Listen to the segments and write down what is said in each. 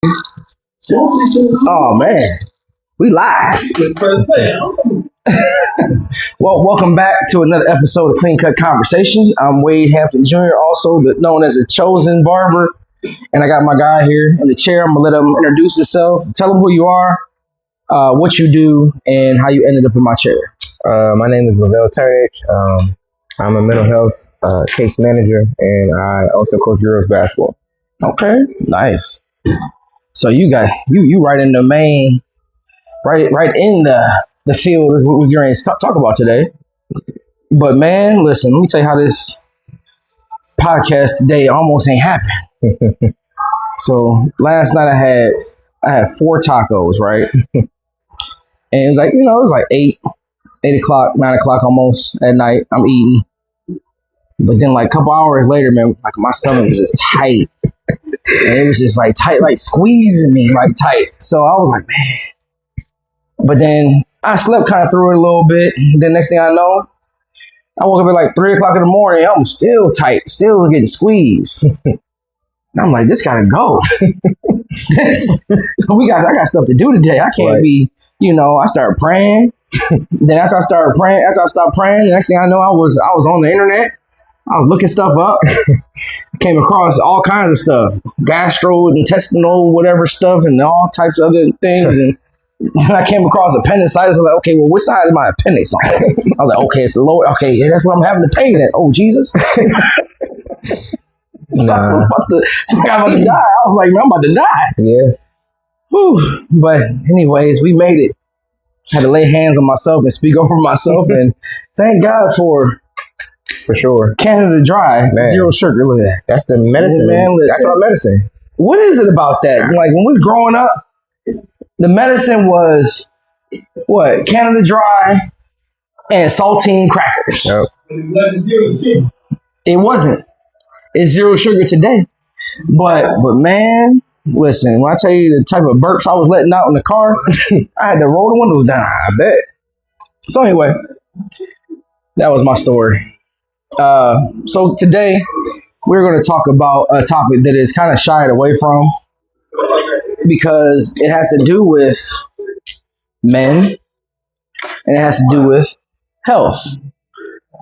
Oh man, we live. Well, welcome back to another episode of Clean Cut Conversation. I'm Wade Hampton Jr., also known as the Chosen Barber, and I got my guy here in the chair. I'm gonna let him introduce himself, tell him who you are, what you do, and how you ended up in my chair. My name is Lavell Turnage. I'm a mental health case manager, and I also coach girls basketball. Okay, nice. So you got you right in the main, right in the field is what we're going to talk about today. But man, listen, let me tell you how this podcast today almost ain't happened. So last night I had 4 tacos, right? And it was like, it was like 8 o'clock, 9 o'clock almost at night. I'm eating. But then like a couple hours later, man, like my stomach was just tight. And it was just like tight, like squeezing me like tight. So I was like, man. But then I slept kind of through it a little bit. The next thing I know, I woke up at like 3 o'clock in the morning. I'm still tight, still getting squeezed. And I'm like, this gotta go. I got stuff to do today. I can't be, I started praying. Then after I stopped praying, the next thing I know, I was on the internet. I was looking stuff up. Came across all kinds of stuff, gastrointestinal, whatever stuff, and all types of other things. And I came across appendicitis. I was like, okay, well, which side is my appendix on? I was like, okay, it's the lower. Okay, yeah, that's what I'm having the pain at. Oh, Jesus. I was about to die. I was like, man, I'm about to die. Yeah. Whew. But anyways, we made it. Had to lay hands on myself and speak over myself. And thank God for sure. Canada Dry, man. Zero sugar. Look at that. That's the medicine, man. That's our medicine. What is it about that? Like when we was growing up, the medicine was what? Canada Dry and saltine crackers. Yep. It wasn't. It's zero sugar today. But man, listen, when I tell you the type of burps I was letting out in the car, I had to roll the windows down. I bet. So anyway, that was my story. So today we're going to talk about a topic that is kind of shied away from because it has to do with men and it has to do with health.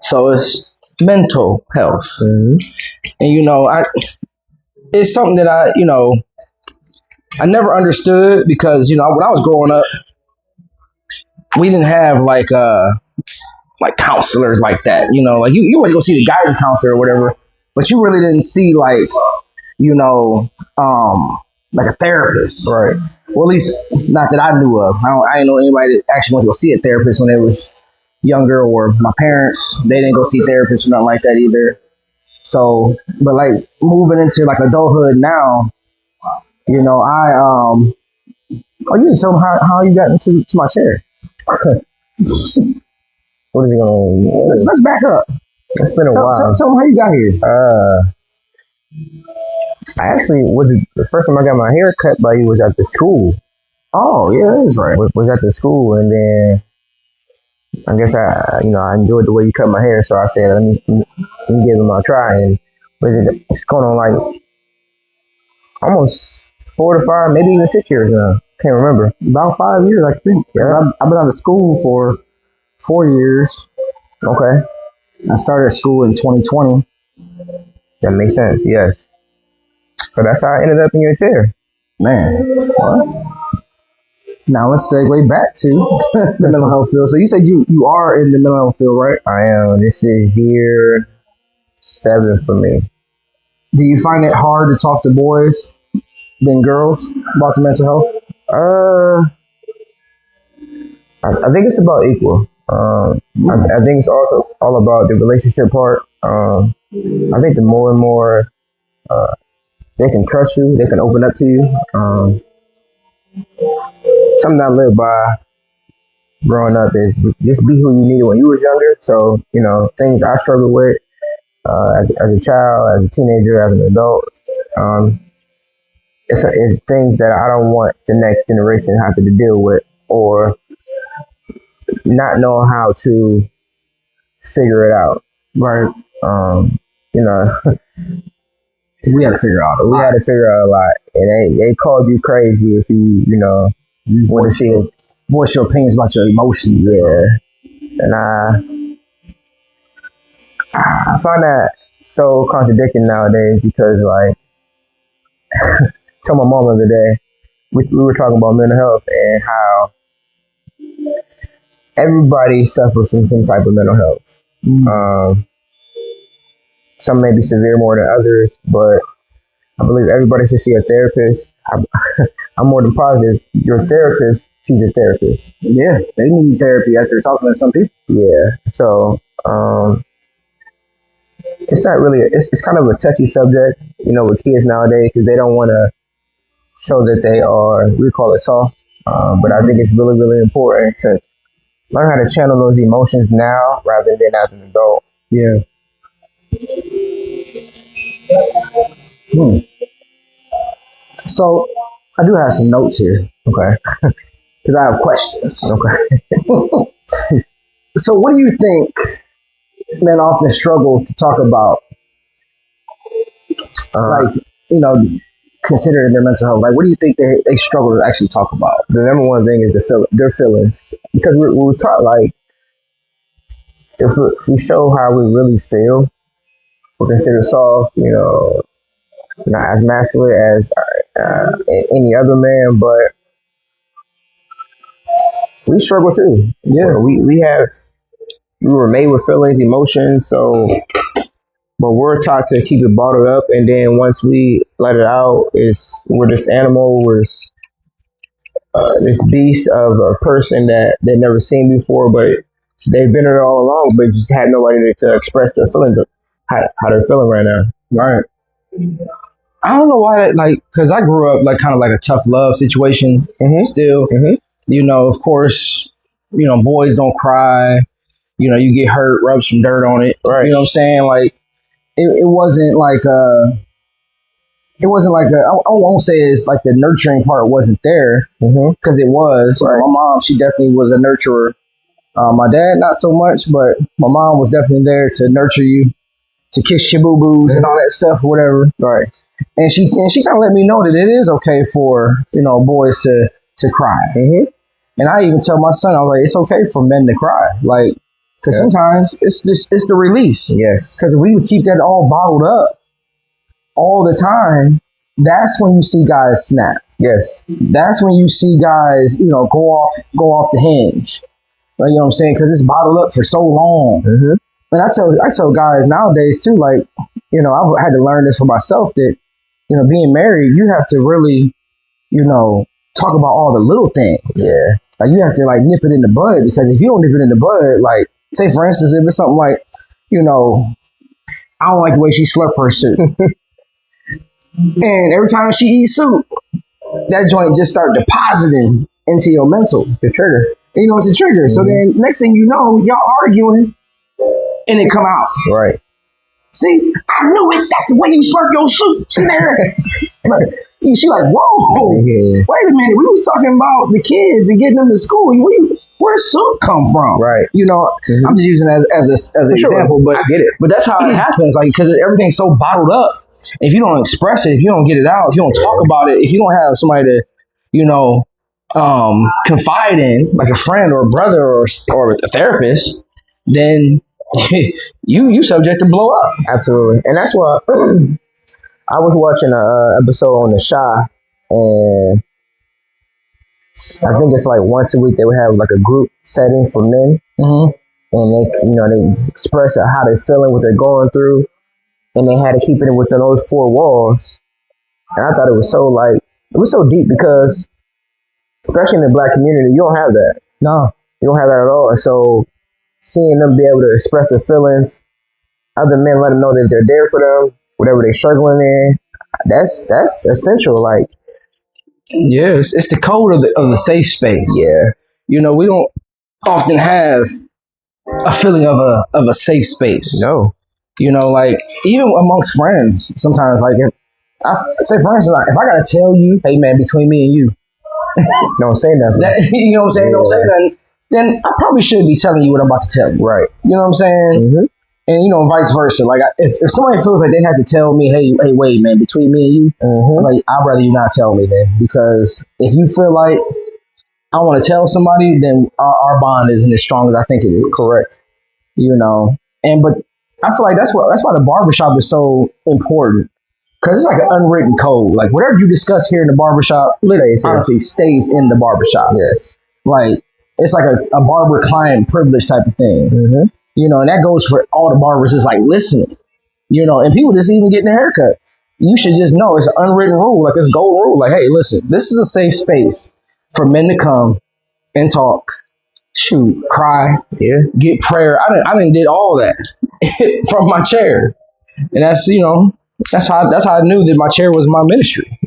So it's mental health. Mm-hmm. And it's something that I never understood because when I was growing up, we didn't have like counselors like that, like you went to go see the guidance counselor or whatever, but you really didn't see like a therapist, right? Well, at least not that I knew of. I didn't know anybody that actually went to go see a therapist when they was younger, or my parents, they didn't go see therapists or nothing like that either. So, but like moving into like adulthood now, oh, you didn't tell them how you got into my chair. What is he gonna? Let's back up. It's been a while. Tell them how you got here. I actually the first time I got my hair cut by you was at the school. Oh yeah, that is right. Was at the school, and then I guess I enjoyed the way you cut my hair, so I said let me give them a try. And it's going on like almost 4 to 5, maybe even 6 years now. Can't remember. About 5 years, I think. Yeah, I've been out of school for 4 years. Okay. I started school in 2020. That makes sense, yes. So that's how I ended up in your chair. Man, what? Now let's segue back to the mental health field. So you said you are in the mental health field, right? I am. This is year 7 for me. Do you find it hard to talk to boys than girls about the mental health? I think it's about equal. I think it's also all about the relationship part. I think the more and more they can trust you, they can open up to you. Something I live by growing up is just be who you needed when you were younger. So, things I struggled with as a child, as a teenager, as an adult, it's things that I don't want the next generation having to deal with or not knowing how to figure it out. Right. We had to figure out a We lot. had to figure out a lot, and they called you crazy if you want to see it. Voice your opinions about your emotions. Yeah, and I find that so contradicting nowadays because, like, told my mom the other day, we were talking about mental health and how everybody suffers from some type of mental health. Some may be severe more than others, but I believe everybody should see a therapist. I'm more than positive your therapist sees a therapist. Yeah, they need therapy after talking to some people. Yeah, so it's not really. It's kind of a touchy subject, with kids nowadays because they don't want to show that they are. We call it soft, but I think it's really, really important to learn how to channel those emotions now rather than as an adult. Yeah. So I do have some notes here, Okay. because I have questions. Okay. So what do you think men often struggle to talk about, considering their mental health? Like, what do you think they struggle to actually talk about? The number one thing is their feelings, because we're taught, like, if we show how we really feel, we're considered soft, not as masculine as any other man, but we struggle too. Yeah. We were made with feelings, emotions, so, but we're taught to keep it bottled up, and then once we let it out, we're this animal, this beast of a person that they've never seen before, but they've been it all along, but just had nobody to express their feelings, how they're feeling right now. Right. I don't know why, because I grew up kind of like a tough love situation still. Of course, boys don't cry. You get hurt, rub some dirt on it. Right. You know what I'm saying? Like, it wasn't like I won't say it's like the nurturing part wasn't there, because it was. Right. My mom, she definitely was a nurturer. My dad, not so much, but my mom was definitely there to nurture you, to kiss your boo-boos and all that stuff, or whatever. Right. And she kind of let me know that it is okay for, boys to cry. And I even tell my son, I was like, it's okay for men to cry. Like, because sometimes it's the release. Yes. Because if we keep that all bottled up all the time, that's when you see guys snap. Yes. That's when you see guys, go off the hinge. Like, you know what I'm saying? Because it's bottled up for so long. And I tell guys nowadays too, like, I've had to learn this for myself that, being married, you have to really, talk about all the little things. Yeah. Like, you have to nip it in the bud, because if you don't nip it in the bud, like, say for instance, if it's something like, I don't like the way she slurp her soup. And every time she eats soup, that joint just start depositing into your mental. The trigger. It's a trigger. So then next thing you know, y'all arguing and it come out. Right. See, I knew it. That's the way you slurp your soup. See there? She like, whoa, wait a minute. We was talking about the kids and getting them to school. Where's soup come from? Right. I'm just using it as an example, but I get it. But that's how it happens. Like, because everything's so bottled up. If you don't express it, if you don't get it out, if you don't talk about it, if you don't have somebody to, confide in, like a friend or a brother or a therapist, then you subject to blow up. Absolutely. And that's why I was watching an episode on The Shy, and I think it's like once a week they would have like a group setting for men, and they express how they're feeling, what they're going through, and they had to keep it within those four walls. And I thought it was so deep, because especially in the Black community, you don't have that. No, you don't have that at all. And so seeing them be able to express their feelings, other men let them know that they're there for them, whatever they're struggling in, that's essential. Like, yeah, it's the code of the safe space. Yeah. We don't often have a feeling of a safe space. No. Like, even amongst friends, sometimes, like, say for instance, like, if I gotta tell you, hey man, between me and you, don't say nothing. You know what I'm saying? Yeah. Don't say nothing. Then I probably should be telling you what I'm about to tell you. Right. You know what I'm saying? And vice versa. Like if somebody feels like they have to tell me, hey, wait, man, between me and you, like I'd rather you not tell me then, because if you feel like I want to tell somebody, then our bond isn't as strong as I think it is. Correct. But I feel like that's why the barbershop is so important, because it's like an unwritten code. Like whatever you discuss here in the barbershop, literally, honestly, stays in the barbershop. Yes. Like it's like a barber client privilege type of thing. And that goes for all the barbers. Is like listening. And people just even getting a haircut. You should just know it's an unwritten rule, like it's a golden rule. Like, hey, listen, this is a safe space for men to come and talk, shoot, cry, get prayer. I done did all that from my chair, and that's that's how I knew that my chair was my ministry.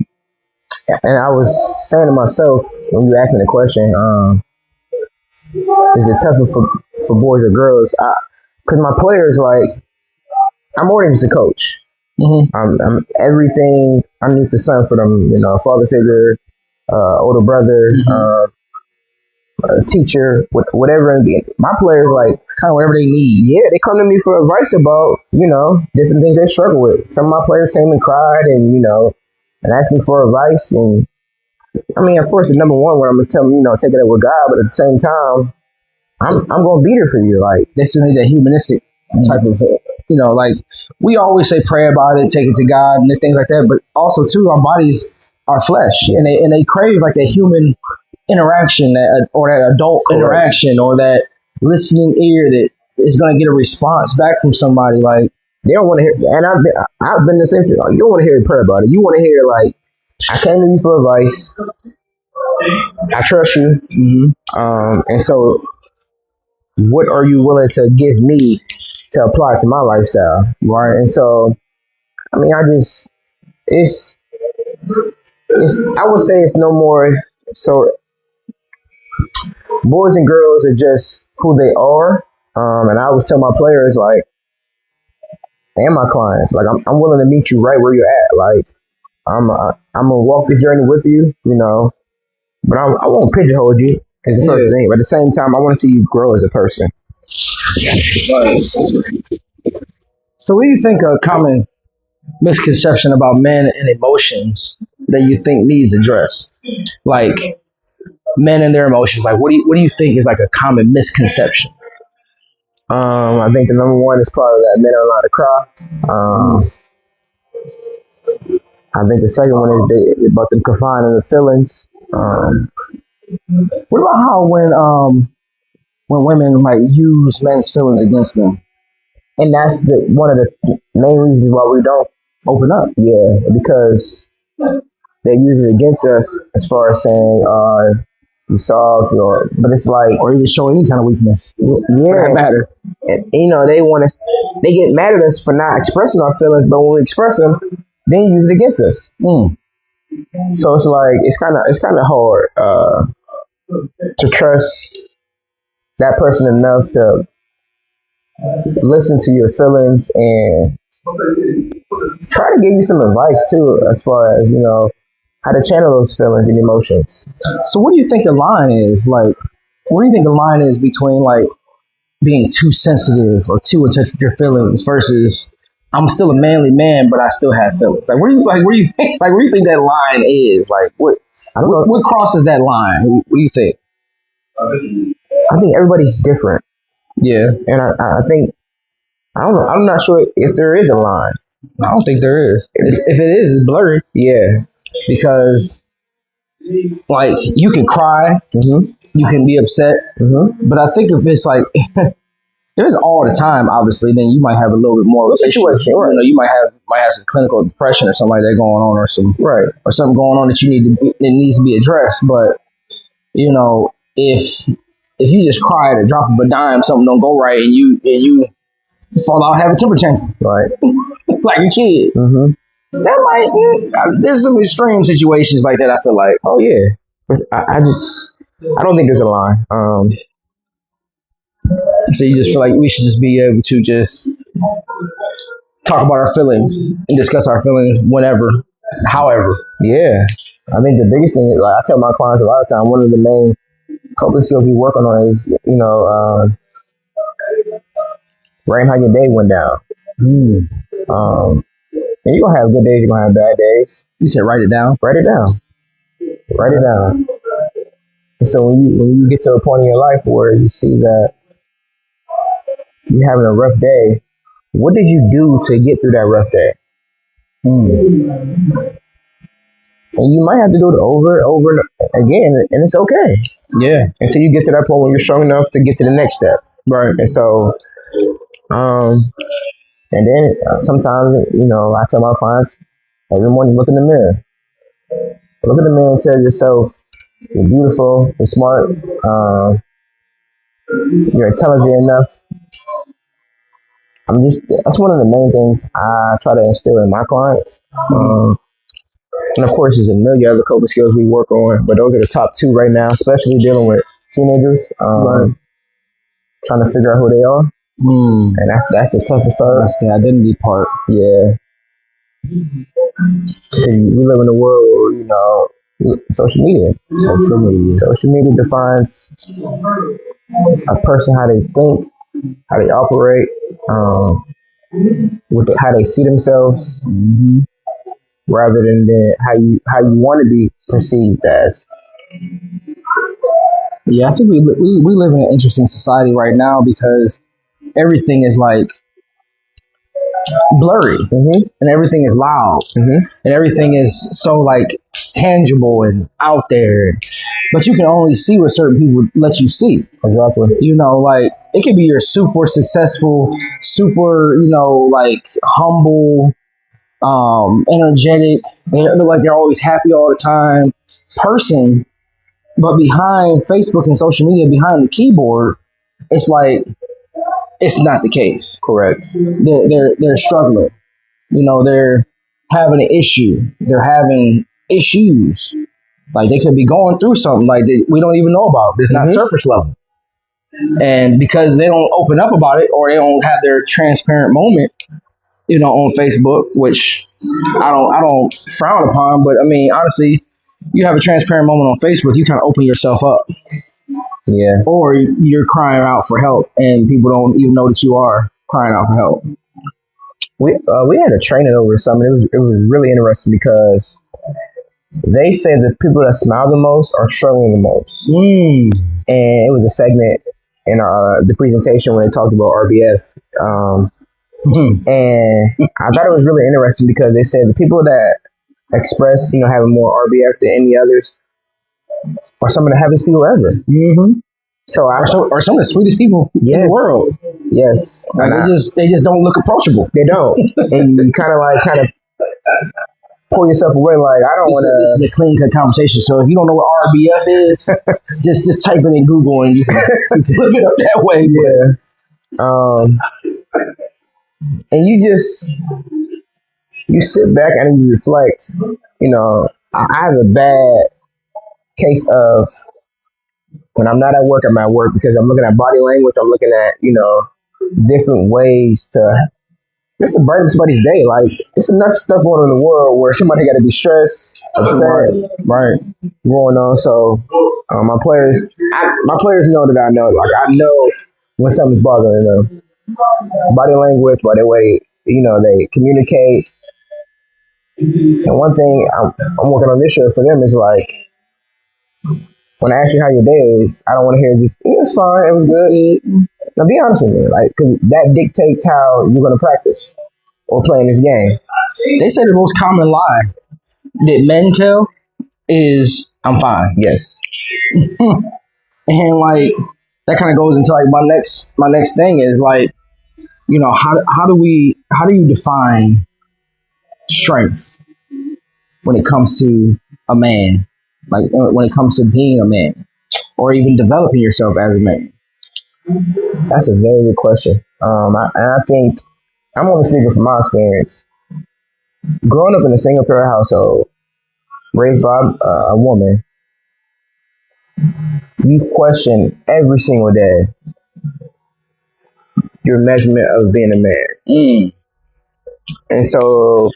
And I was saying to myself when you asked me the question, is it tougher for boys or girls? Because my players, like, I'm more than just a coach. I'm everything underneath the sun for them. Father figure, older brother, teacher, whatever. My players, like, kind of whatever they need. Yeah, they come to me for advice about different things they struggle with. Some of my players came and cried and asked me for advice. And I mean, of course, the number one, where I'm gonna tell them, take it up with God, but at the same time, I'm gonna be there for you. Like, they still need that humanistic type of like we always say, pray about it, take it to God and things like that. But also too, our bodies are flesh, and they crave like that human interaction, or that adult interaction, or that listening ear that is gonna get a response back from somebody. Like, they don't want to hear, and I've been the same thing. Like, you don't want to hear a prayer about it. You want to hear, like, I came to you for advice. I trust you. And so, what are you willing to give me to apply to my lifestyle? Right. And so, I mean, it's I would say it's no more. So, boys and girls are just who they are. And I always tell my players, like, and my clients, like, I'm willing to meet you right where you're at. Like, I'm gonna walk this journey with you, but I won't pigeonhole you as the first thing. But at the same time, I want to see you grow as a person. Right. So, what do you think a common misconception about men and emotions that you think needs addressed? Like, men and their emotions. Like, what do you think is like a common misconception? I think the number one is probably that men are allowed to cry. I think the second one is about them confining the feelings. What about how when women like use men's feelings against them? And that's one of the main reasons why we don't open up. Yeah, because they use it against us as far as saying, "You soft," but it's like, or even show any kind of weakness. Yeah, for that matter. And, they get mad at us for not expressing our feelings, but when we express them, they use it against us. So it's like it's kind of hard to trust that person enough to listen to your feelings and try to give you some advice too, as far as how to channel those feelings and emotions. So what do you think the line is? Like, what do you think the line is between like being too sensitive or too in touch with your feelings versus I'm still a manly man, but I still have feelings? Like, where do you think that line is? Like, what crosses that line? What do you think? I think everybody's different. Yeah, and I think I don't know. I'm not sure if there is a line. I don't think there is. If it is, it's blurry. Yeah, because like you can cry, you can be upset, but I think if it's like if it's all the time, obviously, then you might have a little bit more of a situation. Right. You might have some clinical depression or something like that going on, or something going on that needs to be addressed. But if you just cry at a drop of a dime, something don't go right, and you fall out, have a temper tantrum, right, like a kid. That there's some extreme situations like that. I feel like, oh yeah, I don't think there's a line. So you just feel like we should just be able to just talk about our feelings and discuss our feelings whenever, however. Yeah, I think the biggest thing, like I tell my clients a lot of time, one of the main coping skills we work on is writing how your day went down. Um, and you're gonna have good days, you're gonna have bad days. You said write it down? Write it down. Write it down. And so when you get to a point in your life where you see that you're having a rough day, what did you do to get through that rough day? And you might have to do it over and again, and it's okay. Yeah. Until you get to that point where you're strong enough to get to the next step. Right. And so, and then sometimes, I tell my clients every morning, look in the mirror. Look in the mirror and tell yourself, you're beautiful, you're smart, you're intelligent enough. That's one of the main things I try to instill in my clients. And of course, there's a million other coping skills we work on, but those are the top two right now, especially dealing with teenagers, trying to figure out who they are. And that's the toughest part. That's the identity part. Yeah. We live in a world where, social media. Social media defines a person, how they think, how they operate, how they see themselves, rather than how you want to be perceived as. Yeah, I think we live in an interesting society right now because everything is like blurry, and everything is loud, and everything is so like tangible and out there, but you can only see what certain people let you see. Exactly. Like it could be your super successful, super, like humble, energetic, they look like they're always happy all the time person, but behind Facebook and social media, behind the keyboard, it's like it's not the case. Correct. They're struggling. They're having an issue. They're having issues. Like they could be going through something like we don't even know about. It's not surface level. And because they don't open up about it, or they don't have their transparent moment, on Facebook, which I don't frown upon, but I mean, honestly, you have a transparent moment on Facebook, you kind of open yourself up. Yeah. Or you're crying out for help, and people don't even know that you are crying out for help. We had a training over the summer. It was really interesting because they say the people that smile the most are struggling the most. And it was a segment in the presentation where they talked about RBF. And I thought it was really interesting because they said the people that express, having more RBF than any others are some of the happiest people ever. So or some of the sweetest people in the world. Yes. Like they just don't look approachable. They don't. And you kind of pull yourself away. Like, I don't want to. This is a clean cut conversation. So if you don't know what RBF is, just type it in Google and you can look it up that way. Yeah. And you sit back and you reflect. I have a bad case of when I'm not at work, I'm at work because I'm looking at body language. I'm looking at, different ways to just to brighten somebody's day. Like, it's enough stuff going on in the world where somebody got to be stressed, upset, right, going on. So my players know that I know. Like, I know when something's bothering them. Body language, by the way, they communicate. And one thing I'm working on this year for them is like, when I ask you how your day is, I don't want to hear just, it was fine, it was good. Now be honest with me, like, because that dictates how you're going to practice or play in this game. They say the most common lie that men tell is, I'm fine. Yes. And like, that kind of goes into like my next thing is like, how do you define strength when it comes to a man? Like when it comes to being a man or even developing yourself as a man? That's a very good question. I think I'm only speaking from my experience. Growing up in a single parent household, raised by a woman, you question every single day your measurement of being a man. And so,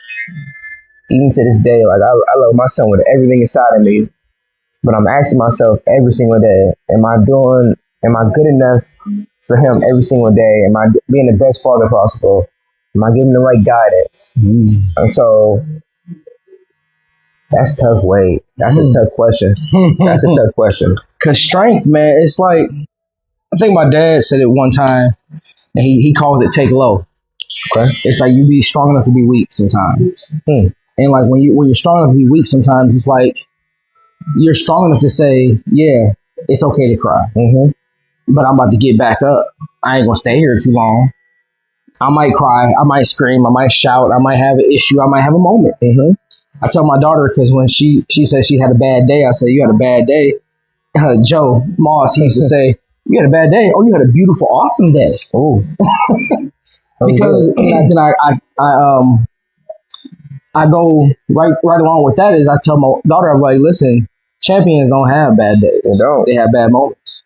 even to this day, like I love my son with everything inside of me, but I'm asking myself every single day, am I good enough for him every single day? Am I being the best father possible? Am I giving the right guidance? And so that's tough. Wait, that's a tough question. That's a tough question. Cause strength, man, it's like, I think my dad said it one time, and he calls it take low. Okay. It's like you be strong enough to be weak sometimes. And like when you're strong enough to be weak sometimes, it's like you're strong enough to say, yeah, it's okay to cry. But I'm about to get back up. I ain't gonna stay here too long. I might cry, I might scream, I might shout, I might have an issue, I might have a moment. I tell my daughter, because when she said she had a bad day, I said, you had a bad day. Joe Moss, he used to say, you had a bad day. Oh, you had a beautiful, awesome day. Oh. Because then I go right along with that is I tell my daughter, I'm like, listen, champions don't have bad days. They don't. They have bad moments.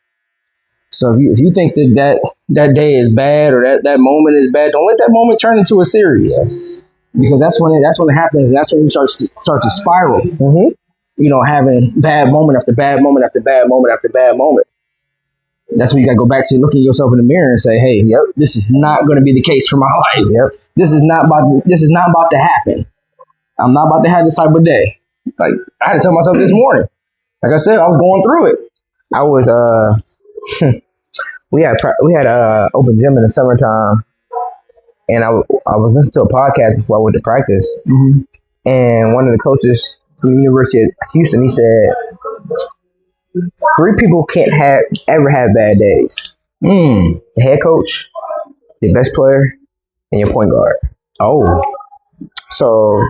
So if you think that day is bad or that moment is bad, don't let that moment turn into a series. Yes. Because that's when it happens. That's when you start to spiral. You know, having bad moment after bad moment after bad moment after bad moment. That's when you got to go back to looking yourself in the mirror and say, hey, this is not going to be the case for my life. This is not about to happen. I'm not about to have this type of day. Like, I had to tell myself this morning. Like I said, I was going through it. I was we had open gym in the summertime, and I was listening to a podcast before I went to practice, and one of the coaches from the University of Houston, he said 3 people can't ever have bad days: the head coach, the best player, and your point guard. Oh, so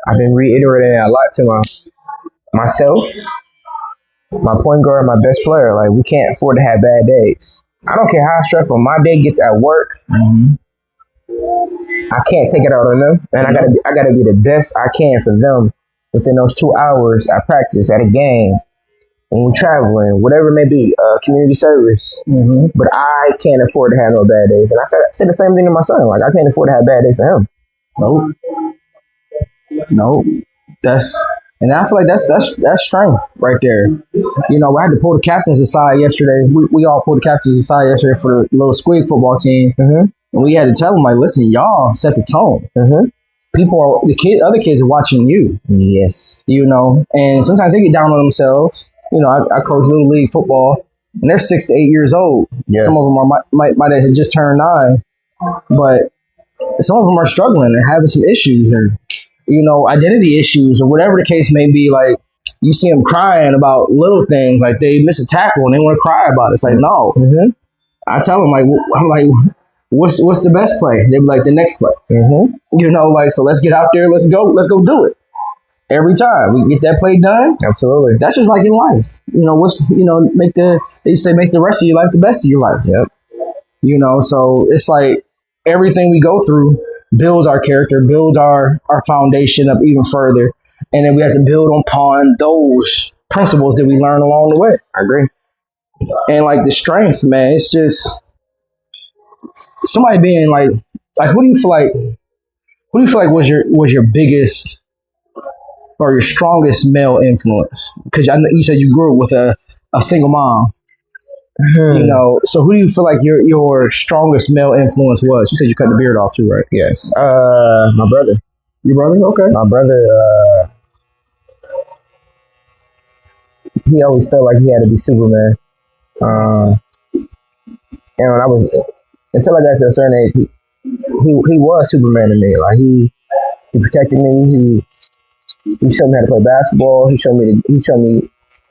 I've been reiterating that a lot to myself, my point guard, my best player. Like, we can't afford to have bad days. I don't care how stressful my day gets at work. I can't take it out on them, and I gotta be the best I can for them within those 2 hours at practice, at a game, when we're traveling, whatever it may be, community service. But I can't afford to have no bad days. And I said the same thing to my son. Like, I can't afford to have bad days for him. Nope. And I feel like that's strength right there. You know, I had to pull the captains aside yesterday. We all pulled the captains aside yesterday for the little squig football team. And we had to tell them, like, listen, y'all set the tone. Other kids are watching you. Yes. You know, and sometimes they get down on themselves. You know, I coach little league football, and they're 6 to 8 years old. Yes. Some of them might have just turned 9, but some of them are struggling and having some issues, or, you know, identity issues, or whatever the case may be. Like, you see them crying about little things, like they miss a tackle and they want to cry about it. It's like, no. I tell them, like, I'm like, what's the best play? They be like, the next play. You know, like, so let's get out there, let's go do it. Every time we get that play done. Absolutely. That's just like in life. You know, make the rest of your life the best of your life. You know, so it's like everything we go through builds our character, builds our foundation up even further. And then we have to build upon those principles that we learn along the way. I agree. And like the strength, man, it's just somebody being like who do you feel like was your biggest or your strongest male influence? Because I know you said you grew up with a single mom. You know, so who do you feel like your strongest male influence was? You said you cut the beard off too, right? Yes. My brother. Your brother? Okay. My brother, he always felt like he had to be Superman. And when until I got to a certain age, he was Superman to me. Like, he protected me. He showed me how to play basketball. He showed me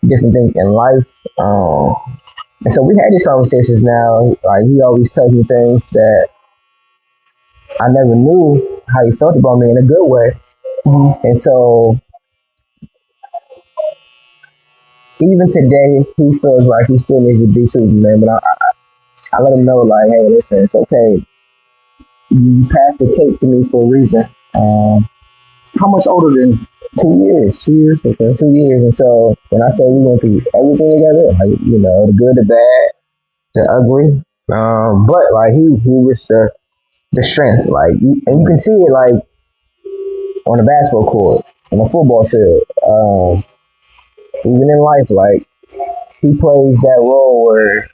different things in life. And so we had these conversations now. Like, he always tells me things that I never knew how he felt about me in a good way. And so even today, he feels like he still needs to be Superman. But I let him know, like, hey, listen, it's okay. You passed the tape to me for a reason. How much older than 2 years? 2 years, okay. 2 years. And so when I say we went through everything together, like, you know, the good, the bad, the ugly, but like he was the strength, like, and you can see it, like, on the basketball court, on the football field, even in life. Like, he plays that role where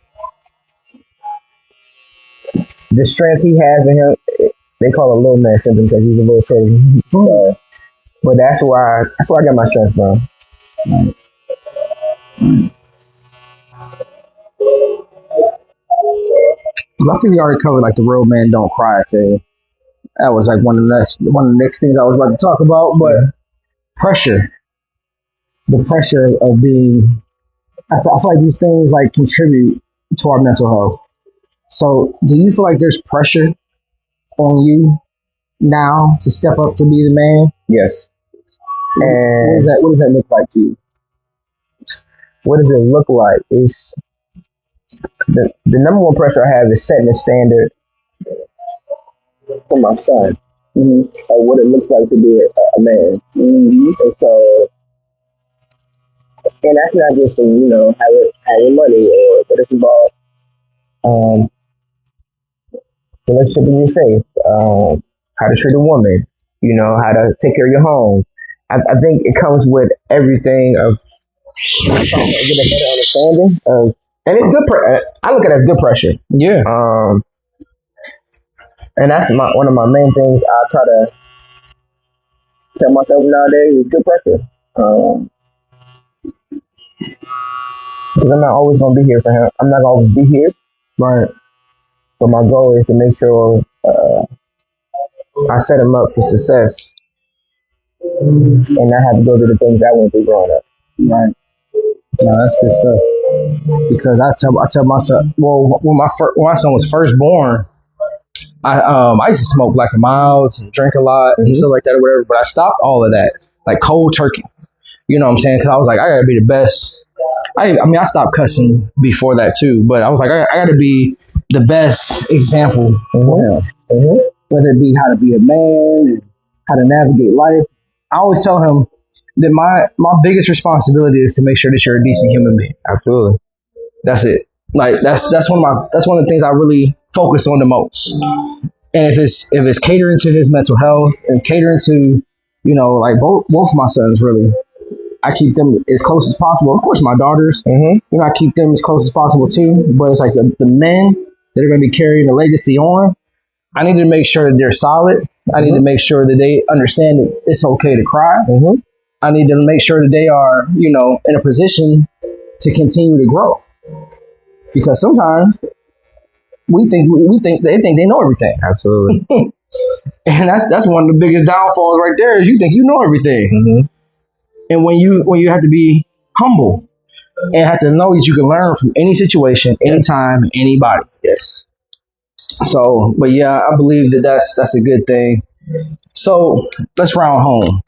the strength he has in him, they call it little man syndrome because he's a little shorter. So, but that's why I get my strength from. Nice. Well, I think we already covered like the real men don't cry thing. That was like one of the next things I was about to talk about. But pressure, the pressure of being, I feel like these things like contribute to our mental health. So, do you feel like there's pressure on you now to step up to be the man? Yes. And what does that look like to you? What does it look like? It's the number one pressure I have is setting a standard for my son of what it looks like to be a man. And so, and that's not just having money, but it's about relationship in your faith, how to treat a woman, how to take care of your home. I think it comes with everything of getting a better understanding of, and it's good. I look at it as good pressure. Yeah. And that's one of my main things I try to tell myself nowadays is good pressure. Because I'm not always going to be here for him. I'm not going to always be here. Right. But my goal is to make sure I set him up for success and not have to go through the things I went through growing up. Right. No, that's good stuff. Because I tell my son, well, when my son was first born, I used to smoke Black and Milds and drink a lot and stuff like that or whatever. But I stopped all of that, like cold turkey. You know what I'm saying? Because I was like, I gotta be the best. I mean, I stopped cussing before that too, but I was like, I gotta be the best example for him. Whether it be how to be a man and how to navigate life. I always tell him that my biggest responsibility is to make sure that you're a decent human being. Absolutely. That's it. Like that's one of the things I really focus on the most. And if it's catering to his mental health and catering to, like both of my sons really, I keep them as close as possible. Of course, my daughters, I keep them as close as possible too. But it's like the men that are going to be carrying the legacy on. I need to make sure that they're solid. I need to make sure that they understand that it's okay to cry. I need to make sure that they are, in a position to continue to grow. Because sometimes we think they know everything. Absolutely. And that's one of the biggest downfalls right there is you think you know everything. And when you have to be humble and have to know that you can learn from any situation, anytime, anybody. Yes. So, but yeah, I believe that's a good thing. So let's round home.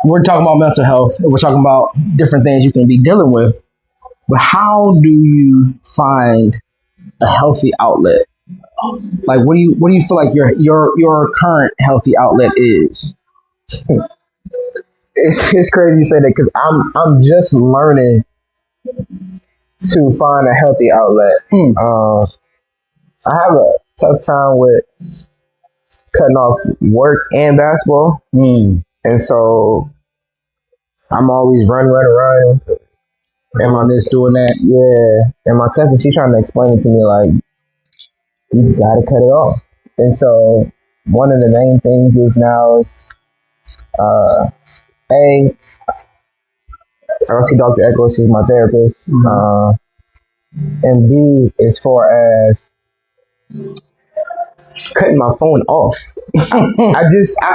We're talking about mental health. We're talking about different things you can be dealing with. But how do you find a healthy outlet? Like, what do you feel like your current healthy outlet is? It's crazy you say that because I'm just learning to find a healthy outlet. I have a tough time with cutting off work and basketball, and so I'm always run. And on this, doing that. Yeah. And my cousin, she's trying to explain it to me like, you gotta cut it off. And so one of the main things is now is A, I go see Dr. Echo, she's my therapist. And B, as far as cutting my phone off. I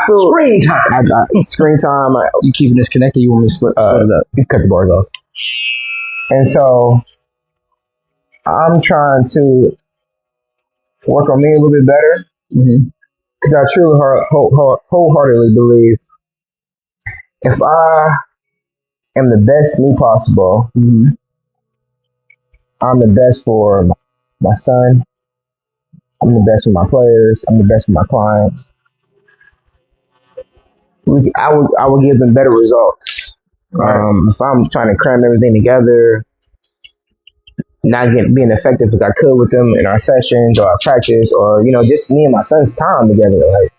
feel screen time. Screen time. You keeping this connected? You want me to split it up? You cut the bars off. And so I'm trying to work on me a little bit better because I truly wholeheartedly believe if I am the best me possible, I'm the best for my son. I'm the best for my players. I'm the best for my clients. I will give them better results. If I'm trying to cram everything together, not being effective as I could with them in our sessions or our practice, or just me and my son's time together. Like,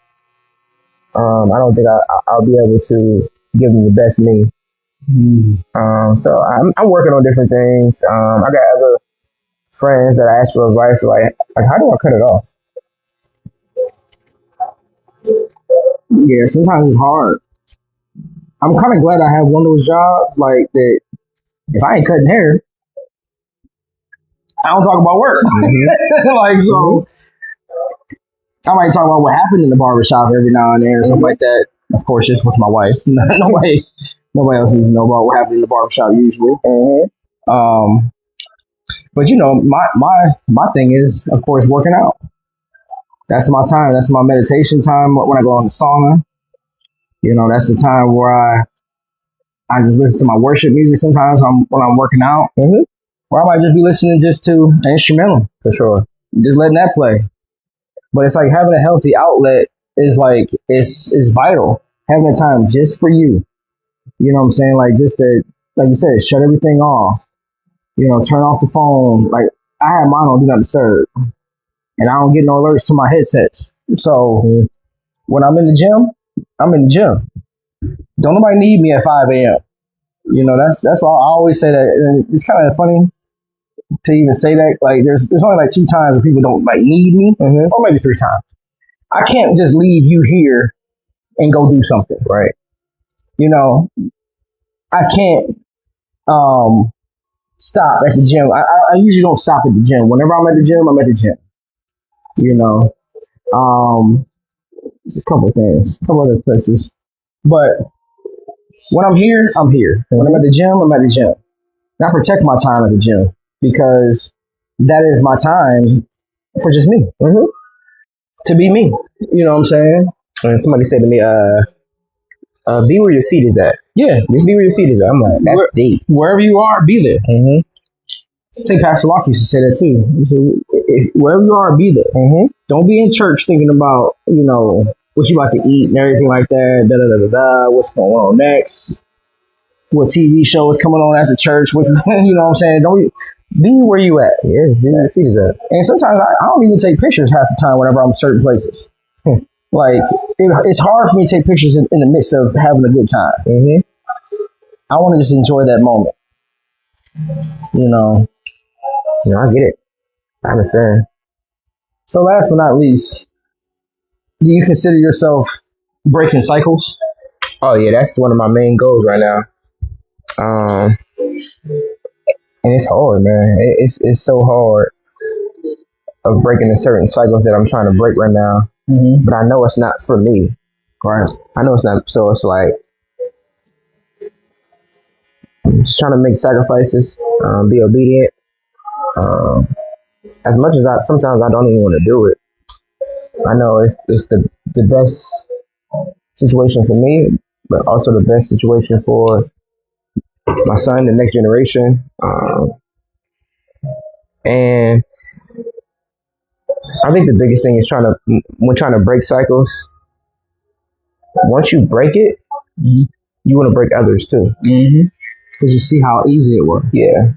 I don't think I'll be able to give them the best me. So I'm working on different things. I got other friends that I ask for advice, like how do I cut it off? Yeah, sometimes it's hard. I'm kind of glad I have one of those jobs like that. If I ain't cutting hair, I don't talk about work. Like, so I might talk about what happened in the barbershop every now and then or something like that. Of course, just with my wife. Nobody else needs to know about what happened in the barbershop usually. But you know, my thing is, of course, working out. That's my time. That's my meditation time when I go on the sauna. You know, that's the time where I just listen to my worship music sometimes when I'm working out. Or I might just be listening just to an instrumental. For sure. Just letting that play. But it's like having a healthy outlet is like, it's vital. Having a time just for you. You know what I'm saying? Like just to, like you said, shut everything off. You know, turn off the phone. Like I have mine on Do Not Disturb. And I don't get no alerts to my headsets. So when I'm in the gym, I'm in the gym. Don't nobody need me at 5 a.m. You know, that's why I always say that. And it's kind of funny to even say that. Like there's only like 2 times where people don't like need me, or maybe 3 times. I can't just leave you here and go do something. Right. You know, I can't stop at the gym. I usually don't stop at the gym. Whenever I'm at the gym, I'm at the gym. You know, there's a couple of things, a couple other places. But when I'm here, I'm here. When I'm at the gym, I'm at the gym. And I protect my time at the gym because that is my time for just me. To be me. You know what I'm saying? And somebody said to me, be where your feet is at. Yeah. Just be where your feet is at. I'm like, that's deep. Wherever you are, be there. I think Pastor Locke used to say that too. He said, wherever you are, be there. Don't be in church thinking about, you know, what you about to eat and everything like that. What's going on next? What TV show is coming on after church? What, you know what I'm saying? Don't be where you at. Yeah, be where your feet is at. And sometimes I don't even take pictures half the time whenever I'm in certain places. Like, it's hard for me to take pictures in the midst of having a good time. I want to just enjoy that moment. You know, I get it. I understand. So last but not least, do you consider yourself breaking cycles? Oh yeah, that's one of my main goals right now. And it's hard, man. It's so hard of breaking the certain cycles that I'm trying to break right now. But I know it's not for me. Right. I know it's not. So it's like I'm just trying to make sacrifices, be obedient. As much as sometimes I don't even want to do it. I know it's the best situation for me, but also the best situation for my son, the next generation. And I think the biggest thing is when trying to break cycles. Once you break it, you want to break others too. Because you see how easy it was. Yeah.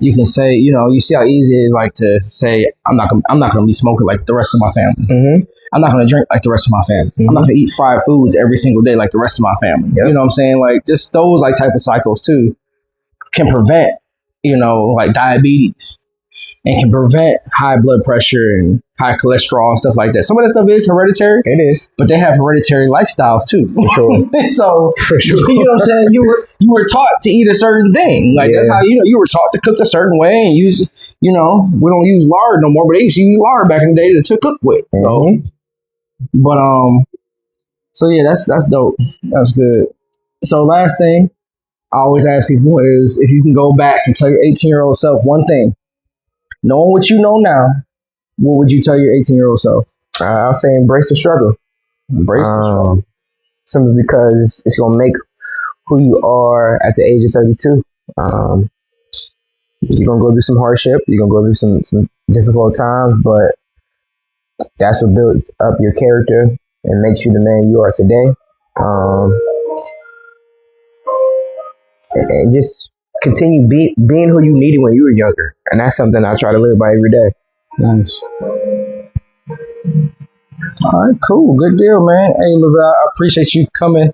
You can say, you know, you see how easy it is, like to say, I'm not gonna be smoking like the rest of my family. I'm not gonna drink like the rest of my family. I'm not gonna eat fried foods every single day like the rest of my family. You know what I'm saying? Like just those like type of cycles too can prevent, you know, like diabetes, and can prevent high blood pressure and high cholesterol and stuff like that. Some of that stuff is hereditary. It is. But they have hereditary lifestyles too. For sure. So, for sure. You know what I'm saying? You were taught to eat a certain thing. Like that's how, you know, you were taught to cook a certain way and use, you know, we don't use lard no more, but they used to use lard back in the day to cook with. So, but, so yeah, that's dope. That's good. So last thing I always ask people is if you can go back and tell your 18-year-old self one thing, knowing what you know now, what would you tell your 18-year-old self? I'll say embrace the struggle. Embrace the struggle. Simply because it's going to make who you are at the age of 32. You're going to go through some hardship. You're going to go through some difficult times, but that's what builds up your character and makes you the man you are today. And just continue being who you needed when you were younger. And that's something I try to live by every day. Nice. All right, cool. Good deal, man. Hey, Lavell, I appreciate you coming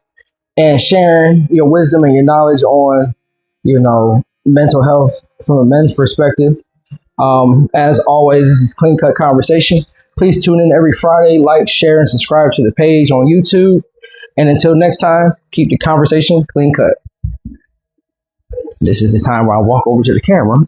and sharing your wisdom and your knowledge on, you know, mental health from a men's perspective. As always, this is Clean Cut Conversation. Please tune in every Friday, like, share, and subscribe to the page on YouTube. And until next time, keep the conversation clean cut. This is the time where I walk over to the camera.